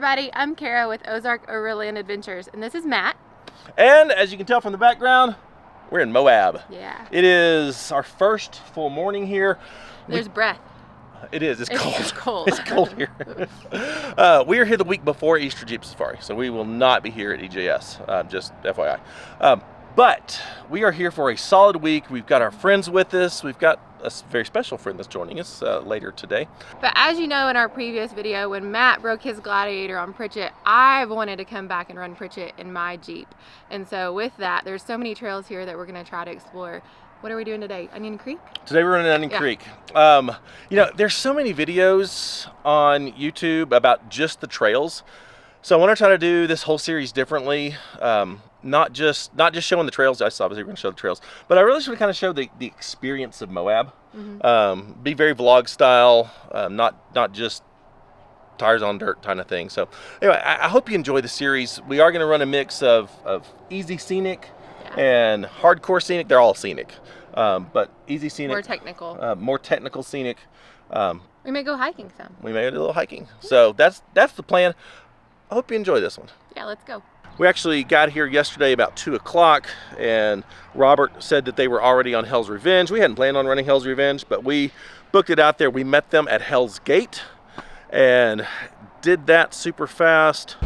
everybody, I'm Kara with Ozark Overland Adventures, and this is Matt. And as you can tell from the background, we're in Moab. Yeah. It is our first full morning here. There's breath. It is. It's cold. It's cold. It's cold here. We are here the week before Easter Jeep Safari, so we will not be here at EJS, just FYI. But we are here for a solid week. We've got our friends with us. We've got a very special friend that's joining us later today. But as you know in our previous video, when Matt broke his Gladiator on Pritchett, I've wanted to come back and run Pritchett in my Jeep. And so with that, there's so many trails here that we're going to try to explore. What are we doing today? Onion Creek? Today we're running Onion Creek. You know, there's so many videos on YouTube about just the trails. So I want to try to do this whole series differently. Not just showing the trails. Obviously we're going to show the trails, but I really just want to kind of show the experience of Moab. Mm-hmm. Be very vlog style, not just tires on dirt kind of thing. So anyway, I hope you enjoy the series. We are going to run a mix of easy scenic and hardcore scenic. They're all scenic, but easy scenic, more technical scenic. We may go hiking some. We may do a little hiking. So that's the plan. I hope you enjoy this one. Yeah, let's go. We actually got here yesterday about 2 o'clock, and Robert said that they were already on Hell's Revenge. We hadn't planned on running Hell's Revenge, but we booked it out there. We met them at Hell's Gate and did that super fast.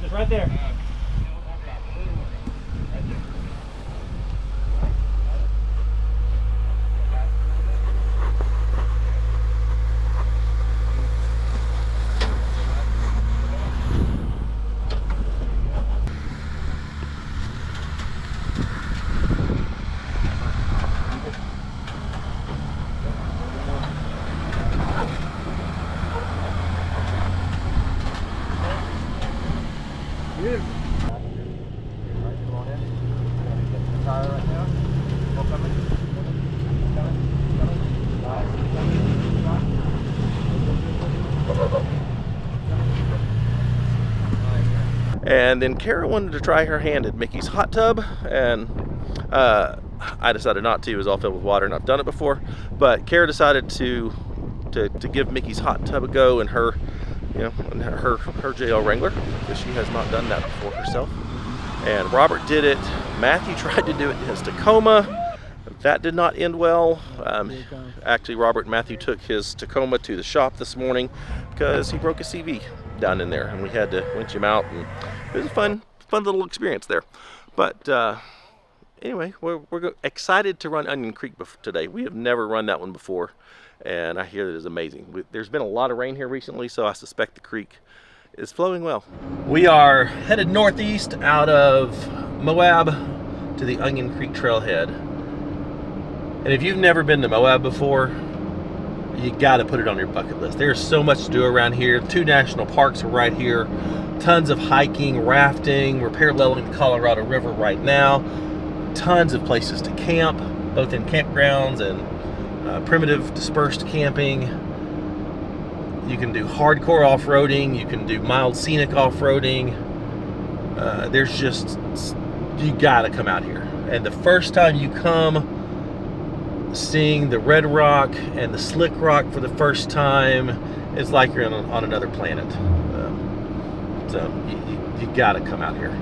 Just right there. And then Kara wanted to try her hand at Mickey's hot tub, and I decided not to. It was all filled with water, and I've done it before. But Kara decided to give Mickey's hot tub a go in her, you know, in her JL Wrangler, because she has not done that before herself. And Robert did it. Matthew tried to do it in his Tacoma. That did not end well. Actually, Robert and Matthew took his Tacoma to the shop this morning because he broke a CV down in there, and we had to winch him out, and it was a fun little experience there. But anyway, we're excited to run Onion Creek today. We have never run that one before, and I hear that it's amazing. There's been a lot of rain here recently, so I suspect the creek is flowing well. We are headed northeast out of Moab to the Onion Creek trailhead. And if you've never been to Moab before, you got to put it on your bucket list. There's so much to do around here. 2 national parks are right here. Tons of hiking, rafting. We're paralleling the Colorado River right now. Tons of places to camp, both in campgrounds and primitive dispersed camping. You can do hardcore off-roading. You can do mild scenic off-roading. There's just, you got to come out here. And the first time you come, seeing the red rock and the slick rock for the first time, it's like you're on another planet. So you gotta come out here.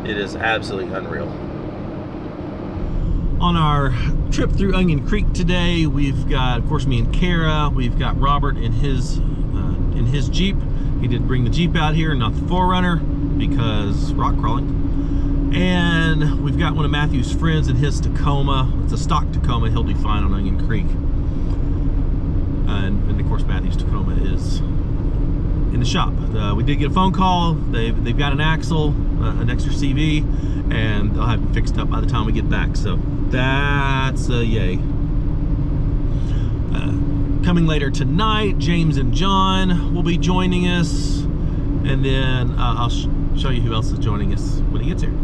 It is absolutely unreal. On our trip through Onion Creek today, we've got, of course, me and Kara. We've got Robert in his Jeep. He did bring the Jeep out here, not the 4Runner, because rock crawling. And we've got one of Matthew's friends in his Tacoma. It's a stock Tacoma. He'll do fine on Onion Creek. And of course, Matthew's Tacoma is in the shop. We did get a phone call. They've got an axle, an extra CV, and they'll have it fixed up by the time we get back. So that's a yay. Coming later tonight, James and John will be joining us. And then I'll show you who else is joining us when he gets here.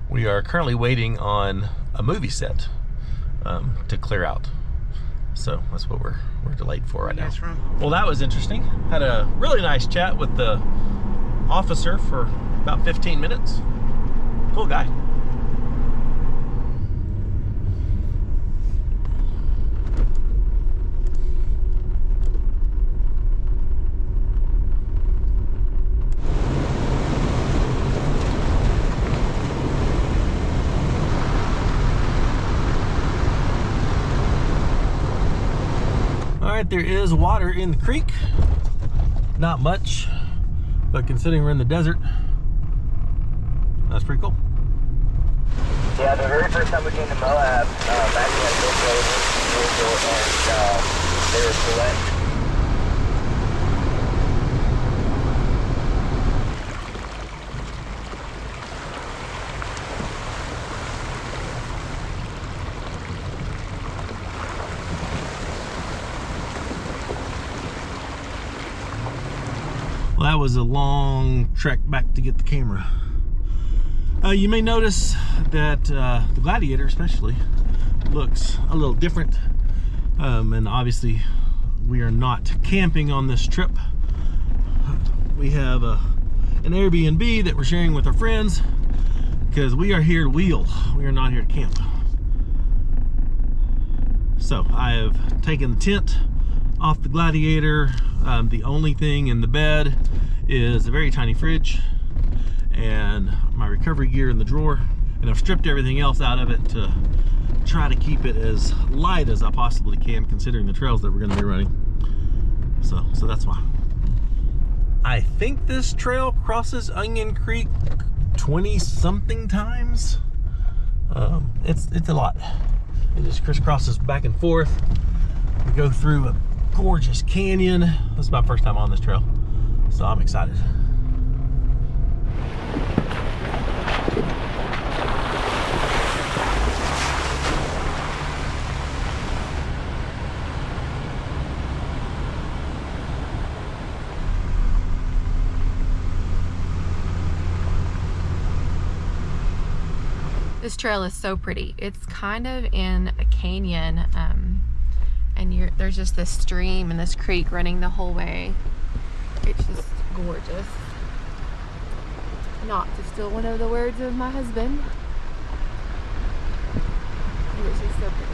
We are currently waiting on a movie set to clear out. So that's what we're delayed for right now. Well, that was interesting. Had a really nice chat with the officer for about 15 minutes. Cool guy. Alright, there is water in the creek. Not much, but considering we're in the desert, that's pretty cool. Yeah, the very first time we came to Moab, back in and they were select. Well, that was a long trek back to get the camera. You may notice that the Gladiator especially looks a little different, and obviously we are not camping on this trip. We have an Airbnb that we're sharing with our friends because we are here to wheel. We are not here to camp. So I have taken the tent off the Gladiator. The only thing in the bed is a very tiny fridge and my recovery gear in the drawer, and I've stripped everything else out of it to try to keep it as light as I possibly can considering the trails that we're going to be running. So that's why. I think this trail crosses Onion Creek 20 something times. It's a lot. It just crisscrosses back and forth. We go through a gorgeous canyon. This is my first time on this trail, so I'm excited. This trail is so pretty. It's kind of in a canyon, and there's just this stream and this creek running the whole way. It's just gorgeous. Not to steal one of the words of my husband. It's just so pretty.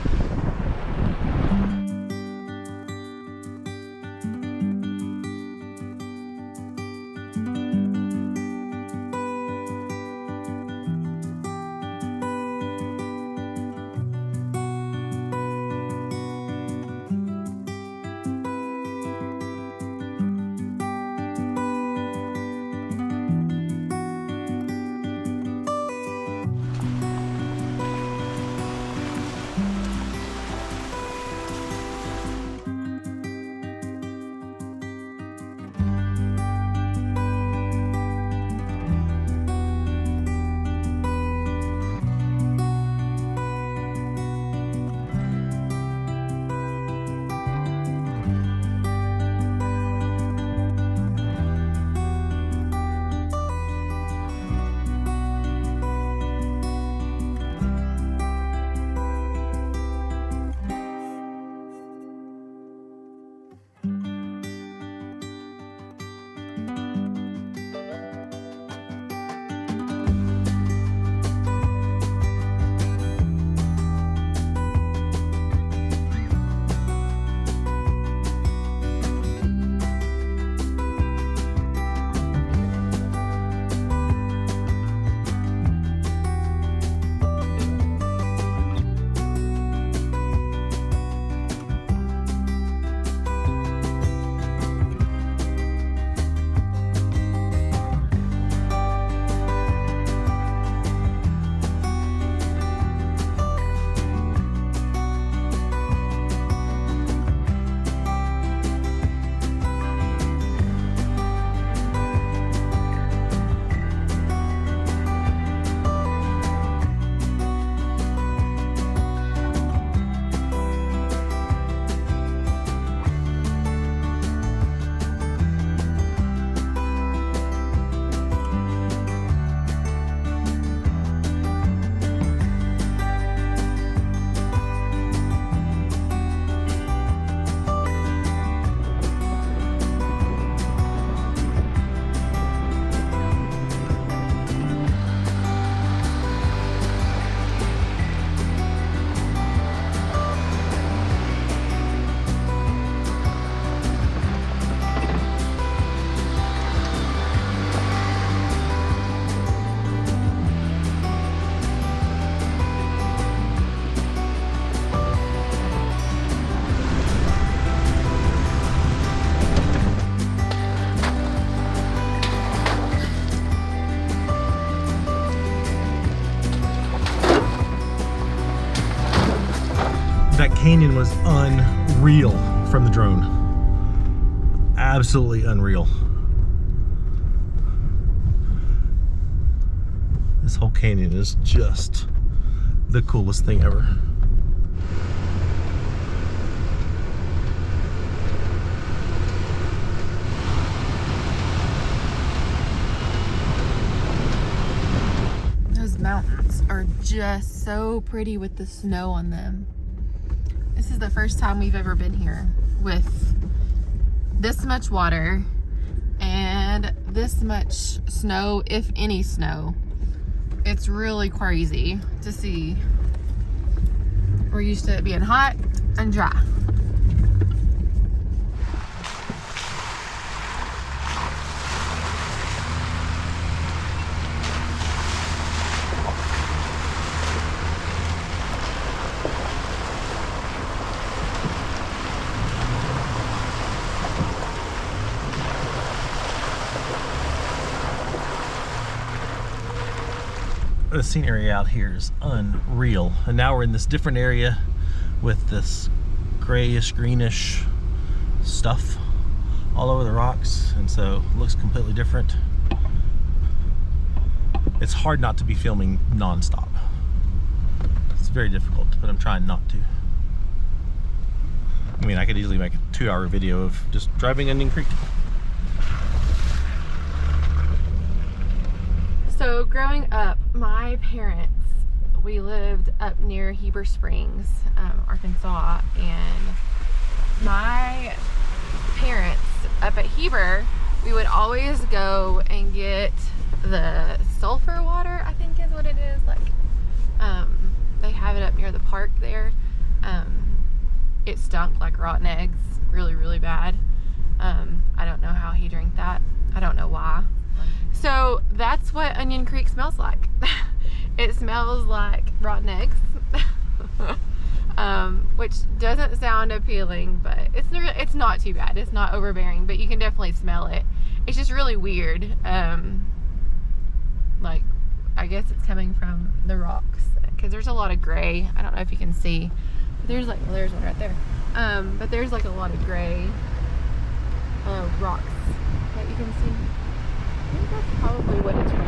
canyon was unreal from the drone. Absolutely unreal. This whole canyon is just the coolest thing ever. Those mountains are just so pretty with the snow on them. This is the first time we've ever been here with this much water and this much snow, if any snow. It's really crazy to see. We're used to it being hot and dry. The scenery out here is unreal, and now we're in this different area with this grayish greenish stuff all over the rocks, and so it looks completely different. It's hard not to be filming non-stop. It's very difficult, but I'm trying not to. I mean, I could easily make a 2-hour video of just driving Onion Creek. So growing up, my parents, we lived up near Heber Springs, Arkansas, and my parents up at Heber, we would always go and get the sulfur water, I think is what it is. Like, they have it up near the park there. It stunk like rotten eggs, really, really bad. I don't know how he drank that. I don't know why. So that's what Onion Creek smells like. It smells like rotten eggs, which doesn't sound appealing, but it's not too bad. It's not overbearing, but you can definitely smell it. It's just really weird. Like, I guess it's coming from the rocks, because there's a lot of gray. I don't know if you can see. But there's like, well, there's one right there. But there's like a lot of gray rocks that you can see. I think that's probably what it's from.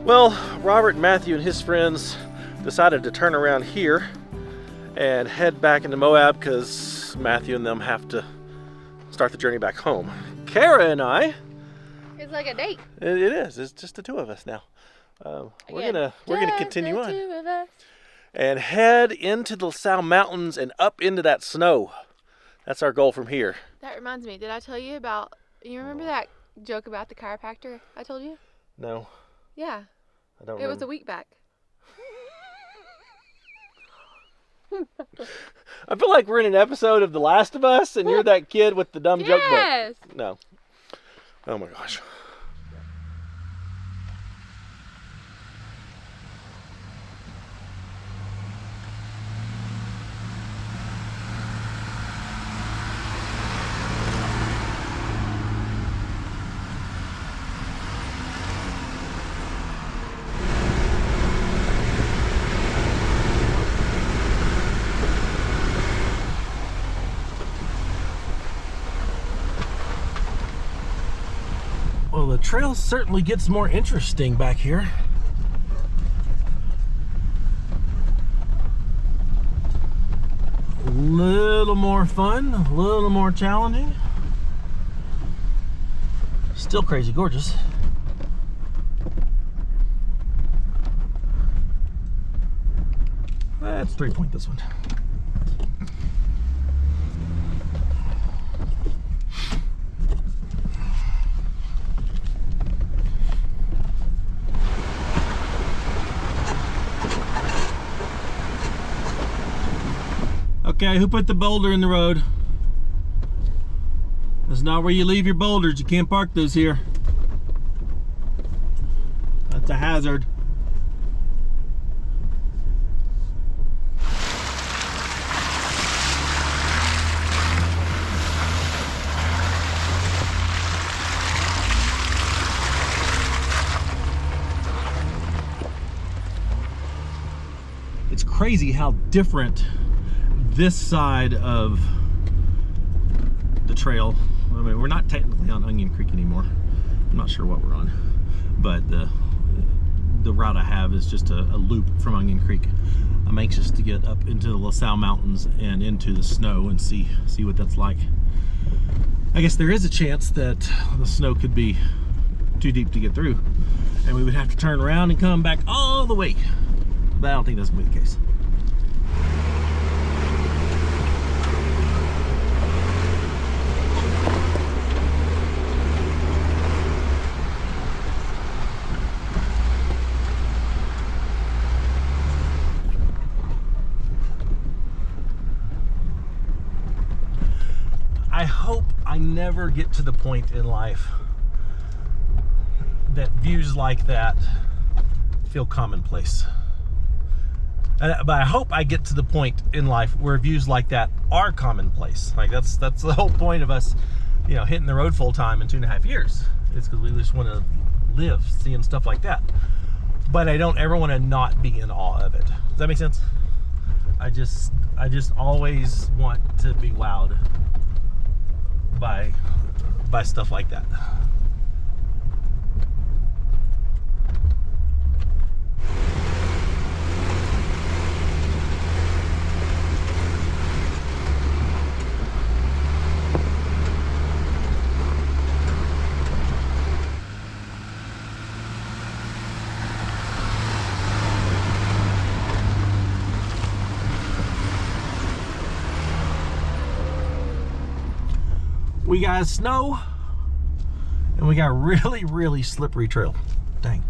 Well, Robert and Matthew and his friends decided to turn around here and head back into Moab because Matthew and them have to start the journey back home. Kara and I, It's like a date. it is. It's just the two of us now. We're gonna continue on and head into the LaSalle Mountains and up into that snow. That's our goal from here. That reminds me, did I tell you about, you remember that joke about the chiropractor I told you? No, Yeah. I don't. It was a week back. I feel like we're in an episode of The Last of Us, and you're that kid with the dumb joke book. Yes. No. Oh my gosh. Well, the trail certainly gets more interesting back here. A little more fun, a little more challenging. Still crazy gorgeous. That's 3-point this one. Okay, who put the boulder in the road? That's not where you leave your boulders. You can't park those here. That's a hazard. It's crazy how different this side of the trail. I mean, we're not technically on Onion Creek anymore. I'm not sure what we're on, but the route I have is just a loop from Onion Creek. I'm anxious to get up into the LaSalle Mountains and into the snow and see what that's like. I guess there is a chance that the snow could be too deep to get through, and we would have to turn around and come back all the way. But I don't think that's going to be the case. I hope I never get to the point in life that views like that feel commonplace. But I hope I get to the point in life where views like that are commonplace. Like that's the whole point of us, hitting the road full time in 2.5 years. It's because we just want to live seeing stuff like that. But I don't ever want to not be in awe of it. Does that make sense? I just always want to be wowed by stuff like that. We got snow and we got really, really slippery trail. Dang.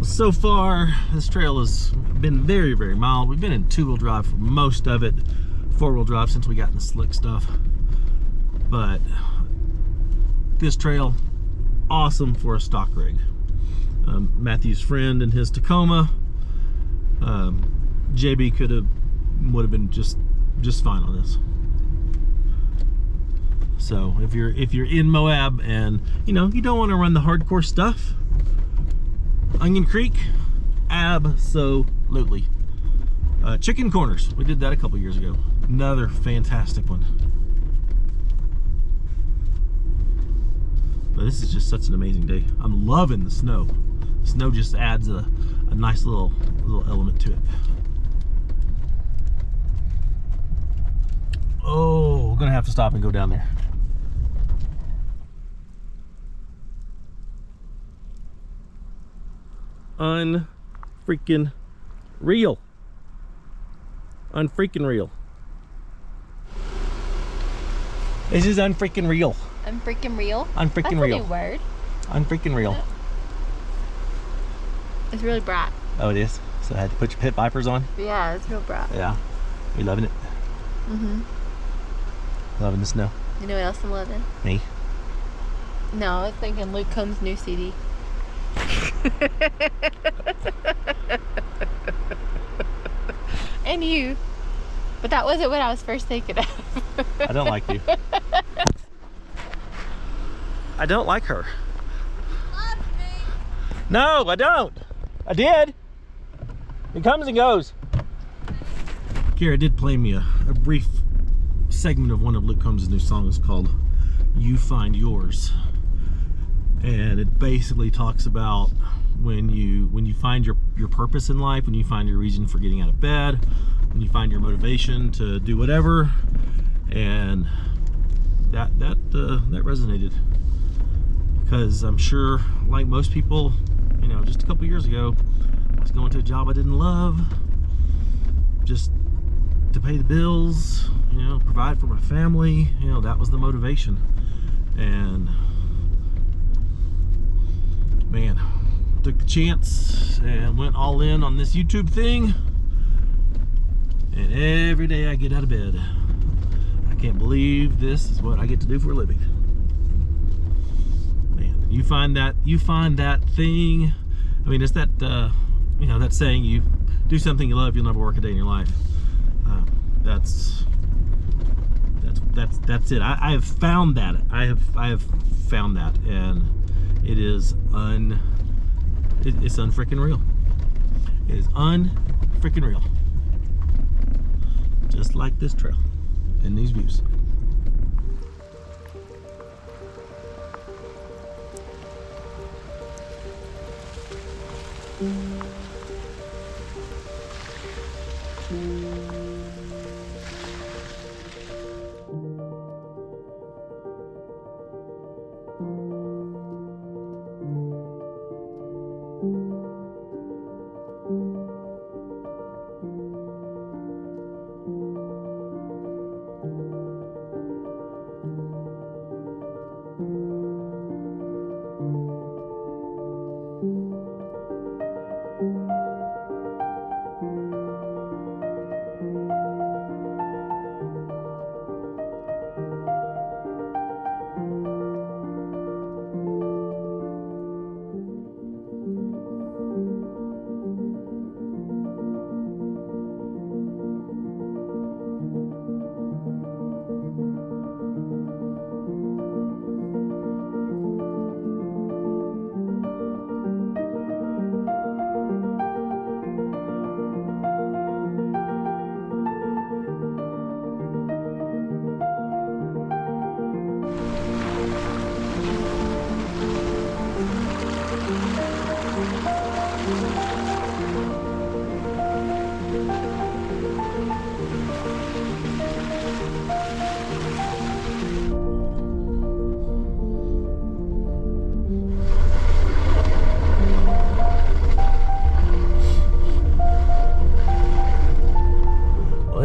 So far, this trail has been very, very mild. We've been in 2-wheel drive for most of it, 4-wheel drive since we got in the slick stuff. But this trail, awesome for a stock rig. Matthew's friend and his Tacoma, JB would have been just just fine on this. So if you're in Moab and you don't want to run the hardcore stuff, Onion Creek, absolutely. Chicken Corners, we did that a couple years ago. Another fantastic one. But this is just such an amazing day. I'm loving the snow. The snow just adds a nice little element to it. Oh, we're gonna have to stop and go down there. Unfreaking real. Unfreaking real. This is unfreaking real. Unfreaking real? Unfreaking real. That's a new word. Unfreaking real. It's really bright. Oh, it is? So I had to put your pit vipers on? Yeah, it's real bright. Yeah. You loving it? Mm-hmm. Loving the snow? You know what else I'm loving? Me? No, I was thinking Luke Combs' new CD. And you. But that wasn't what I was first thinking of. I don't like you. I don't like her. Love me. No, I don't. I did. It comes and goes. Kara did play me a brief segment of one of Luke Combs' new songs called You Find Yours. And it basically talks about when you find your purpose in life, when you find your reason for getting out of bed, when you find your motivation to do whatever. And that resonated, because I'm sure, like most people, just a couple years ago, I was going to a job I didn't love, just to pay the bills, provide for my family. That was the motivation. And man, took the chance and went all in on this YouTube thing. And every day I get out of bed, I can't believe this is what I get to do for a living. Man, you find that thing. I mean, it's that that saying, you do something you love, you'll never work a day in your life. That's it. I have found that. I have found that, and it is it's unfreaking real. It is unfreaking real. Just like this trail and these views.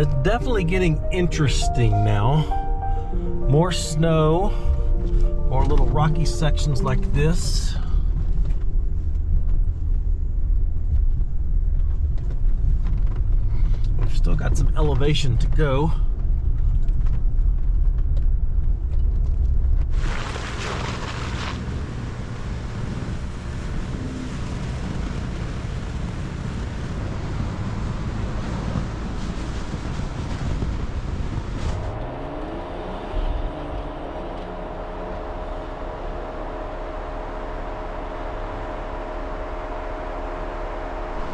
It's definitely getting interesting now. More snow, more little rocky sections like this. We've still got some elevation to go.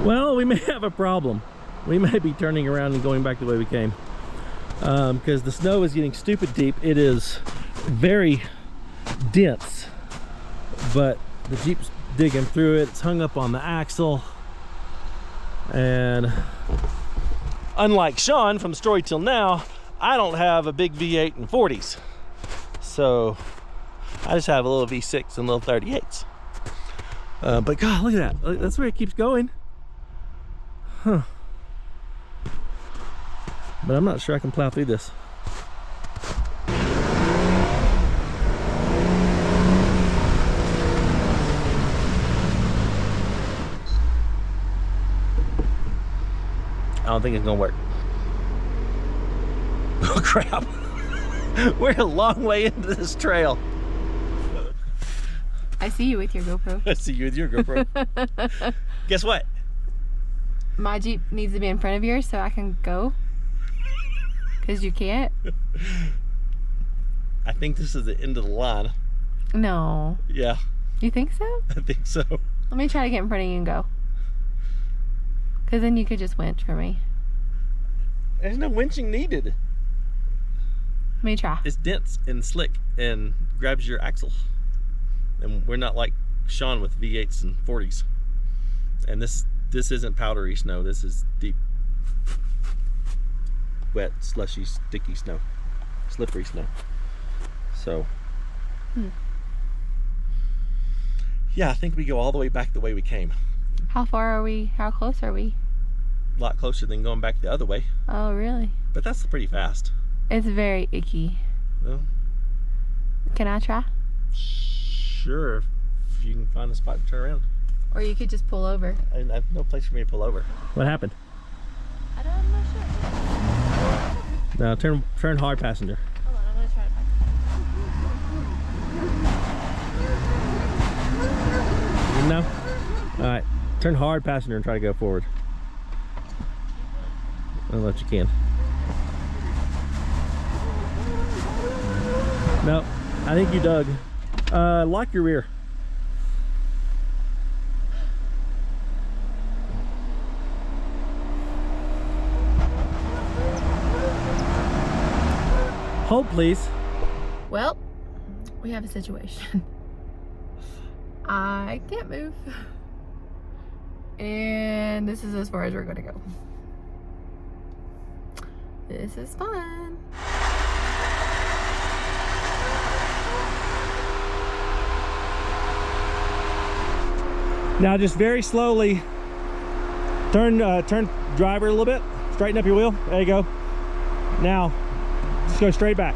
Well, we may have a problem. We may be turning around and going back the way we came. Because the snow is getting stupid deep. It is very dense, but the Jeep's digging through it. It's hung up on the axle. And unlike Sean from Story Till Now, I don't have a big V8 and 40s. So I just have a little V6 and little 38s. But God, look at that. That's where it keeps going. Huh. But I'm not sure I can plow through this. I don't think it's gonna work. Oh crap. We're a long way into this trail. I see you with your GoPro. I see you with your GoPro. Guess what? My Jeep needs to be in front of yours so I can go. Because you can't. I think this is the end of the line. No. Yeah. You think so? I think so. Let me try to get in front of you and go. Because then you could just winch for me. There's no winching needed. Let me try. It's dense and slick and grabs your axle. And we're not like Sean with V8s and 40s. And this isn't powdery snow. This is deep, wet, slushy, sticky snow. Slippery snow. So, yeah, I think we go all the way back the way we came. How far are we? How close are we? A lot closer than going back the other way. Oh, really? But that's pretty fast. It's very icky. Well, Can I try? sure, if you can find a spot to turn around. Or you could just pull over. I have no place for me to pull over. What happened? I'm not sure. No, turn hard passenger. Hold on, I'm going to try to No? Alright, turn hard passenger and try to go forward. I'll let you can. No, I think you dug. Lock your rear. Hold, please. Well, we have a situation. I can't move. And this is as far as we're going to go. This is fun. Now just very slowly turn driver a little bit. Straighten up your wheel. There you go. Now just go straight back.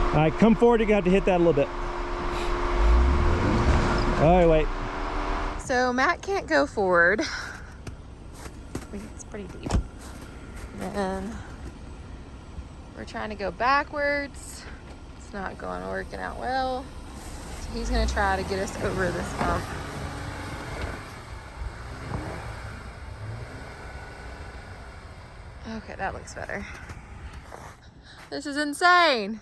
All right, come forward. You got to hit that a little bit. All right, wait. So Matt can't go forward. It's pretty deep. And we're trying to go backwards. It's not working out well. So he's gonna try to get us over this hump. Okay, that looks better. This is insane.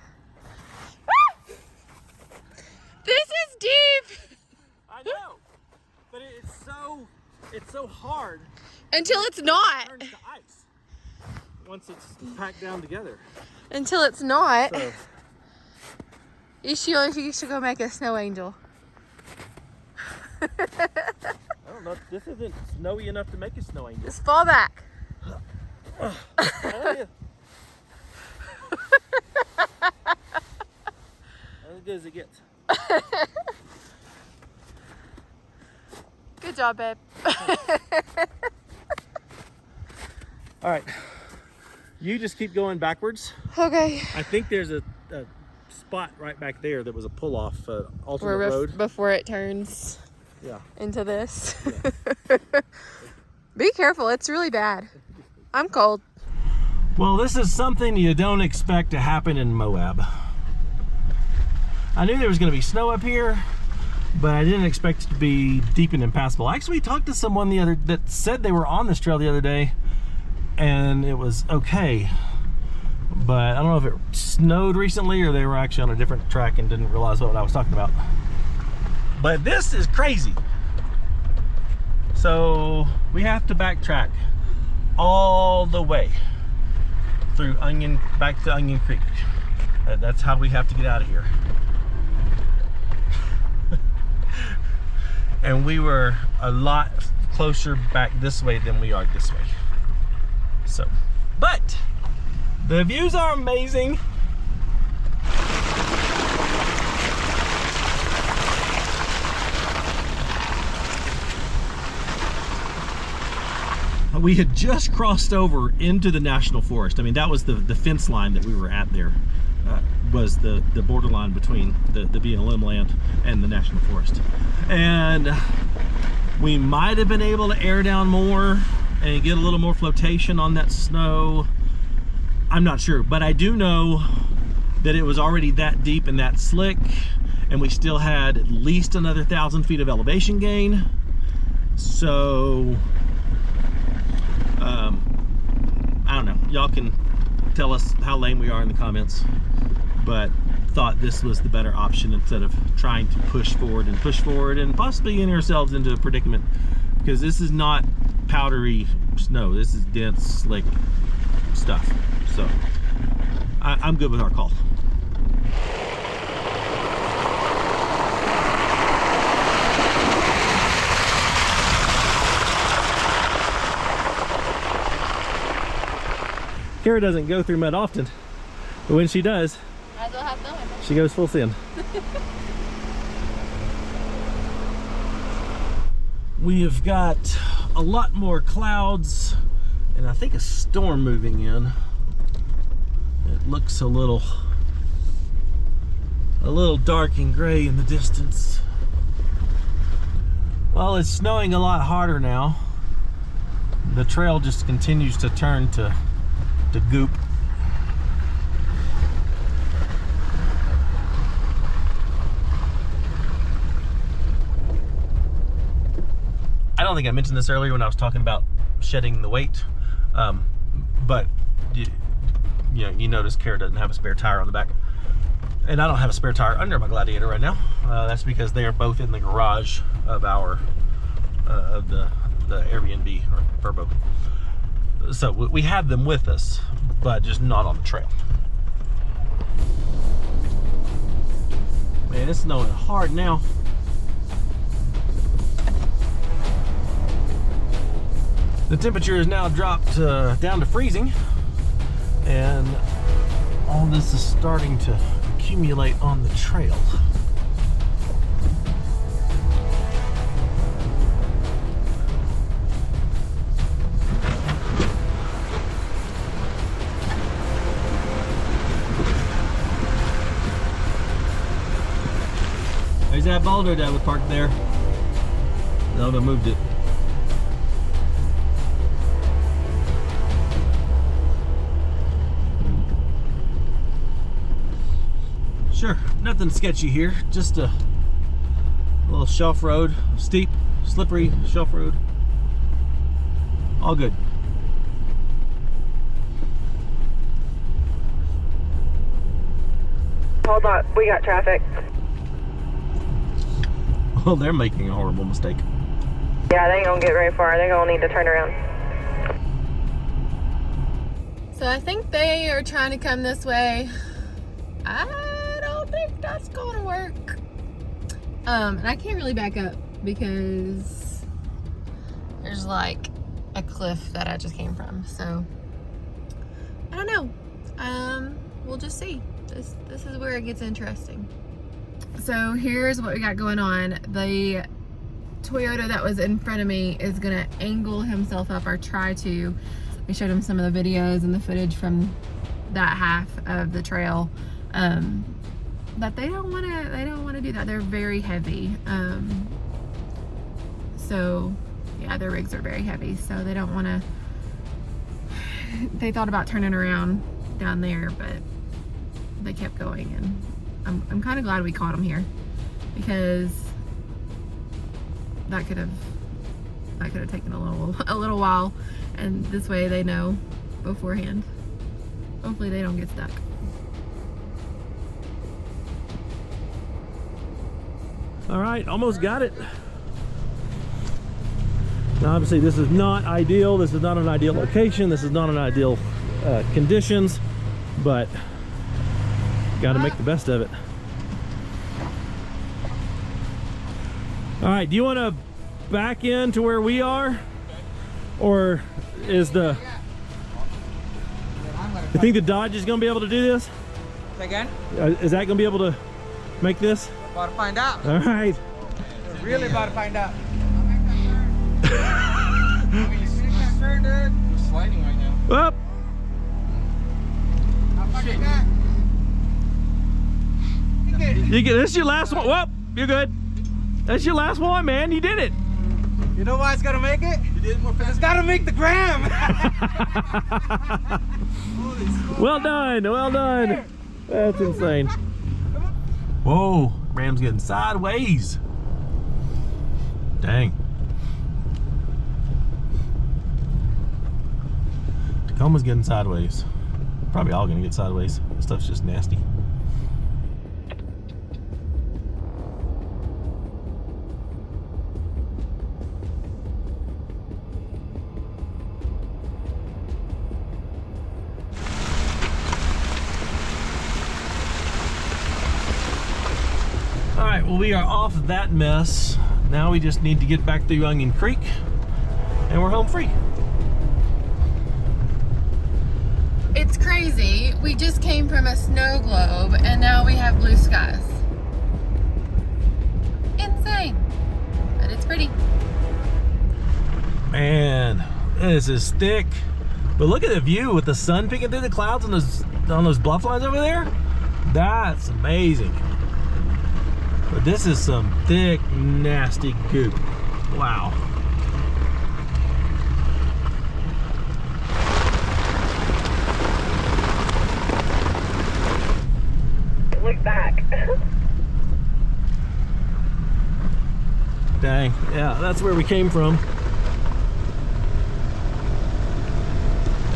This is deep. I know, but it's so hard. Until it's not. It turns to ice once it's packed down together. Until it's not. So, You should go make a snow angel. I don't know. This isn't snowy enough to make a snow angel. Just fall back. As good as it gets. Good job, babe. All right, you just keep going backwards. Okay. I think there's a spot right back there that was a pull-off alternate road. Before it turns Yeah. into this. Yeah. Be careful, it's really bad. I'm cold. Well, this is something you don't expect to happen in Moab. I knew there was going to be snow up here, but I didn't expect it to be deep and impassable. I actually talked to someone that said they were on this trail the other day, and it was okay. But I don't know if it snowed recently or they were actually on a different track and didn't realize what I was talking about. But this is crazy. So we have to backtrack all the way through back to Onion Creek. That's how we have to get out of here. And we were a lot closer back this way than we are this way. So, but the views are amazing. We had just crossed over into the national forest. I mean, that was the fence line that we were at there. Was the borderline between the BLM land and the national forest. And we might have been able to air down more and get a little more flotation on that snow. I'm not sure, but I do know that it was already that deep and that slick, and we still had at least another 1,000 feet of elevation gain. So I don't know, y'all can tell us how lame we are in the comments, but thought this was the better option instead of trying to push forward and possibly getting ourselves into a predicament, because this is not powdery snow. This is dense, slick stuff. So I'm good with our call. Kara doesn't go through mud often, but when she does, might as well have fun with it. She goes full send. We have got a lot more clouds and I think a storm moving in. It looks a little dark and gray in the distance. Well, it's snowing a lot harder now. The trail just continues to turn to goop. I don't think I mentioned this earlier when I was talking about shedding the weight, but you notice Kara doesn't have a spare tire on the back, and I don't have a spare tire under my Gladiator right now. That's because they are both in the garage of our of the Airbnb or Verbo. So we have them with us, but just not on the trail. Man, it's snowing hard now. The temperature has now dropped down to freezing, and all this is starting to accumulate on the trail. There's that boulder that was parked there. No, they moved it. Sure, nothing sketchy here, just a little shelf road, steep, slippery shelf road. All good. Hold on, we got traffic. Well, they're making a horrible mistake. Yeah, they ain't gonna get very far. They're gonna need to turn around. So I think they are trying to come this way. I don't think that's gonna work. And I can't really back up because there's like a cliff that I just came from. So I don't know. We'll just see. This is where it gets interesting. So here's what we got going on. The Toyota that was in front of me is gonna angle himself up or try to. We showed him some of the videos and the footage from that half of the trail. But they don't wanna do that. They're very heavy. So yeah, their rigs are very heavy, so they don't wanna. They thought about turning around down there, but they kept going, and I'm kind of glad we caught them here, because that could have taken a little while, and this way they know beforehand. Hopefully they don't get stuck. All right, almost got it. Now, obviously, this is not ideal. This is not an ideal location. This is not an ideal conditions, but got to make the best of it. All right, do you want to back in to where we are, or is the? You think the Dodge is going to be able to do this? Say again? Is that going to be able to make this? About to find out. All right. We're really about to find out. Sure, dude. We're sliding right now. Up. You get this. Your last one. Whoop. You're good. That's your last one, man. You did it. You know why it's gonna make it? You did more fast. It's gotta make the gram. Well done. Well done. That's insane. Whoa. Ram's getting sideways. Dang. Tacoma's getting sideways. Probably all gonna get sideways. This stuff's just nasty. All right, well, we are off that mess. Now we just need to get back through Onion Creek and we're home free. It's crazy. We just came from a snow globe and now we have blue skies. Insane. But it's pretty. Man, this is thick. But look at the view with the sun peeking through the clouds on those bluff lines over there. That's amazing. But this is some thick, nasty goop. Wow. Look back. Dang, yeah, that's where we came from.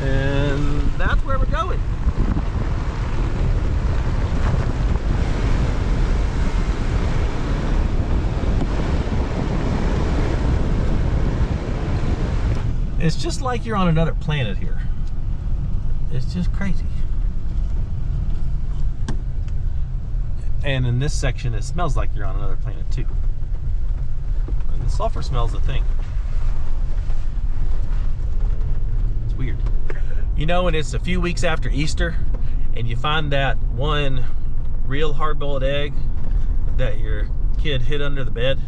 And that's where we're going. It's just like you're on another planet here. It's just crazy. And in this section, it smells like you're on another planet too. And the sulfur smells a thing. It's weird. You know, when it's a few weeks after Easter and you find that one real hard-boiled egg that your kid hid under the bed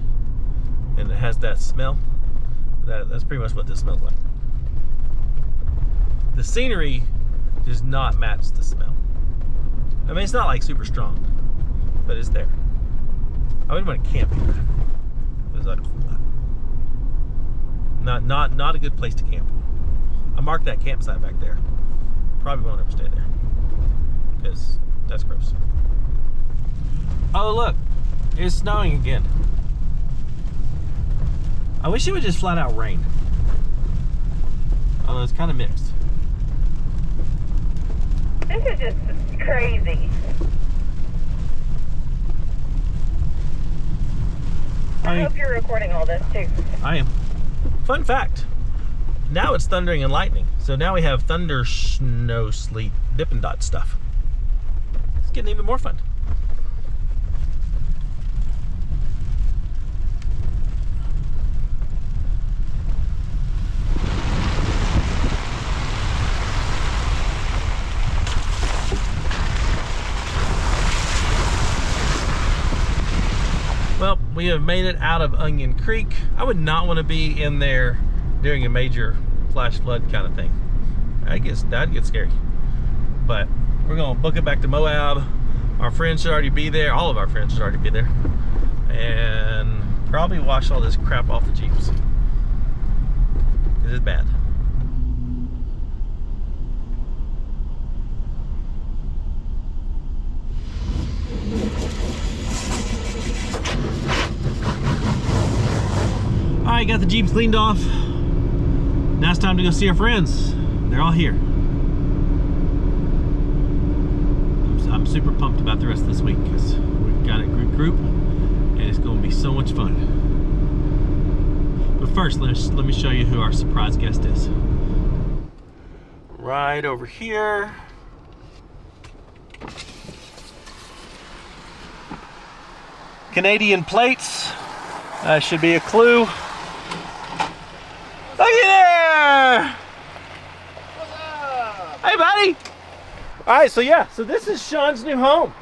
and it has that smell, that's pretty much what this smells like. The scenery does not match the smell. I mean, it's not like super strong, but it's there. I wouldn't want to camp here. It's like, not a good place to camp. I marked that campsite back there. Probably won't ever stay there because that's gross. Oh look, it's snowing again. I wish it would just flat out rain. Although it's kind of mixed. This is just crazy. I hope you're recording all this too. I am. Fun fact. Now it's thundering and lightning. So now we have thunder, snow, sleet, Dippin' Dot stuff. It's getting even more fun. Well, we have made it out of Onion Creek. I would not want to be in there during a major flash flood kind of thing. That'd get scary. But we're gonna book it back to Moab. Our friends should already be there. All of our friends should already be there. And probably wash all this crap off the Jeeps. Because it's bad. Alright, got the Jeeps cleaned off. Now it's time to go see our friends. They're all here. I'm super pumped about the rest of this week because we've got a good group and it's going to be so much fun. But first, let me show you who our surprise guest is. Right over here. Canadian plates. Should be a clue. Looky there! What's up? Hey, buddy! All right, so this is Sean's new home.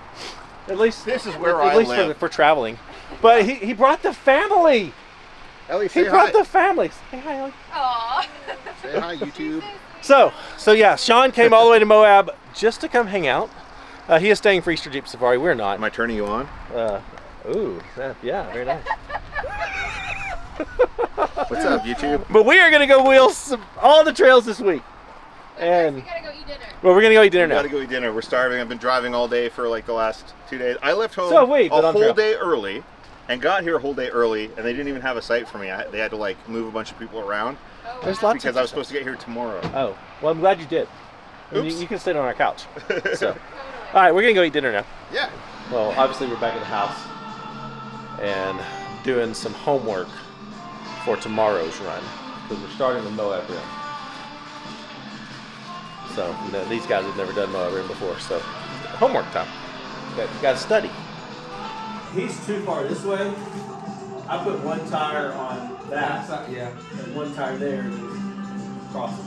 At least This is where at I least live. for traveling. But he brought the family. Ellie, He say brought hi. the family. Say hi, Ellie. Aww. Say hi, YouTube. So yeah, Sean came all the way to Moab just to come hang out. He is staying for Easter Jeep Safari. We're not. Am I turning you on? Yeah, very nice. What's up, YouTube? But we are gonna go wheel all the trails this week. And we gotta go eat dinner. well, we're gonna go eat dinner We now. gotta go eat dinner. We're starving. I've been driving all day for like the last 2 days. I left home So wait, but a on whole trail. day early and got here a whole day early, and they didn't even have a site for me. They had to like move a bunch of people around There's lots because of I was supposed to get here tomorrow. Oh, well, I'm glad you did. And Oops. you can sit on our couch. So, all right, we're gonna go eat dinner now. Yeah. Well, obviously we're back at the house and doing some homework for tomorrow's run because we're starting the Moab Rim. So these guys have never done Moab Rim before, so homework time. Got to study. He's too far this way. I put one tire on that Yeah. and one tire there and cross it.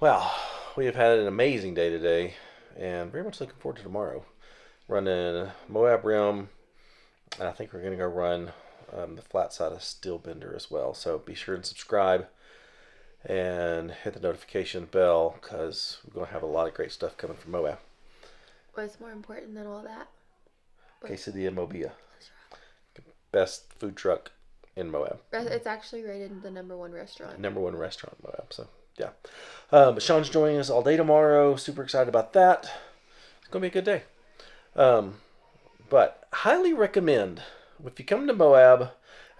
Well, we have had an amazing day today and very much looking forward to tomorrow. Running Moab Rim, and I think we're going to go run the flat side of Steelbender as well. So be sure and subscribe and hit the notification bell because we're going to have a lot of great stuff coming from Moab. What's more important than all that? Quesadilla Mobilla. Best food truck in Moab. It's actually rated the #1 restaurant. #1 restaurant in Moab. So, yeah. But Sean's joining us all day tomorrow. Super excited about that. It's going to be a good day. But highly recommend if you come to Moab.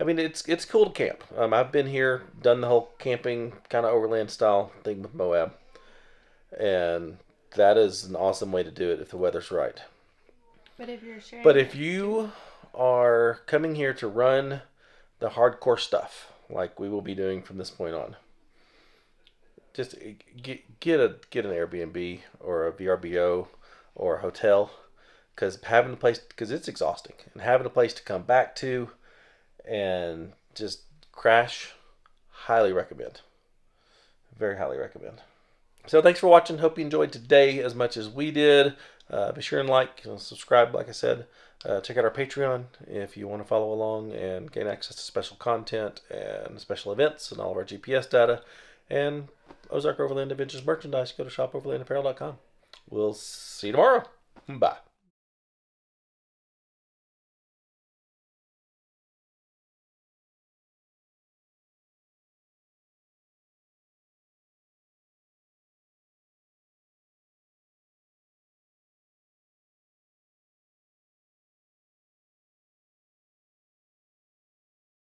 I mean, it's cool to camp. I've been here, done the whole camping kind of overland style thing with Moab, and that is an awesome way to do it if the weather's right. But if you're sharing, But if you are coming here to run the hardcore stuff, like we will be doing from this point on, just get an Airbnb or a VRBO or a hotel. Because it's exhausting, and having a place to come back to and just crash, highly recommend. Very highly recommend. So thanks for watching. Hope you enjoyed today as much as we did. Be sure and subscribe, like I said. Check out our Patreon if you want to follow along and gain access to special content and special events and all of our GPS data. And Ozark Overland Adventures merchandise. Go to shopoverlandapparel.com. We'll see you tomorrow. Bye.